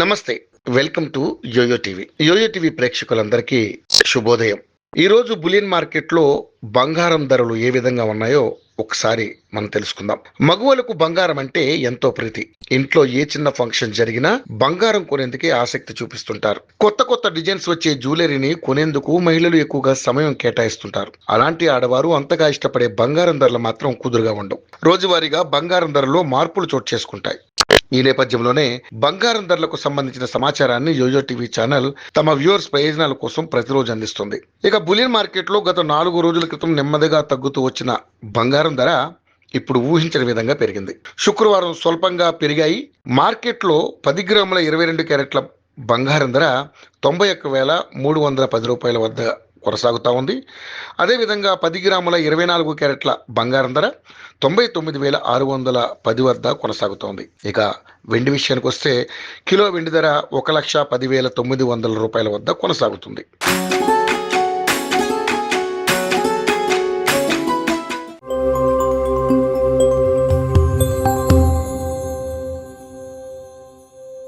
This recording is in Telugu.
నమస్తే. Welcome to YoYo TV. YoYo TV ప్రేక్షకులందరికీ శుభోదయం. ఈరోజు బులియన్ మార్కెట్లో బంగారం ధరలు ఏ విధంగా ఉన్నాయో ఒకసారి మనం తెలుసుకుందాం. మగువలకు బంగారం అంటే ఎంతో ప్రీతి. ఇంట్లో ఏ చిన్న ఫంక్షన్ జరిగినా బంగారం కొనేందుకే ఆసక్తి చూపిస్తుంటారు. కొత్త కొత్త డిజైన్స్ వచ్చే జ్యువెలరీని కొనేందుకు మహిళలు ఎక్కువగా సమయం కేటాయిస్తుంటారు. అలాంటి ఆడవారు అంతగా ఇష్టపడే బంగారం ధరలు మాత్రం కుదురుగా ఉండవు. రోజువారీగా బంగారం ధరలో మార్పులు చోటు చేసుకుంటాయి. ఈ నేపథ్యంలోనే బంగారం ధరలకు సంబంధించిన సమాచారాన్ని యోయో టీవీ ఛానల్ తమ వ్యూవర్స్ ప్రయోజనాల కోసం ప్రతిరోజు అందిస్తుంది. ఇక బులియన్ మార్కెట్లో గత 4 రోజుల క్రితం నెమ్మదిగా తగ్గుతూ వచ్చిన బంగారం ధర ఇప్పుడు ఊహించని విధంగా పెరిగింది. శుక్రవారం స్వల్పంగా పెరిగాయి. మార్కెట్లో 10 గ్రాముల 22 క్యారెట్ల బంగారం ధర 91,310 రూపాయల వద్ద కొనసాగుతా ఉంది. అదేవిధంగా 10 గ్రాముల 24 క్యారెట్ల బంగారం ధర 99,610 వద్ద కొనసాగుతోంది. ఇక వెండి విషయానికి వస్తే కిలో వెండి ధర 1,10,900 రూపాయల వద్ద కొనసాగుతుంది.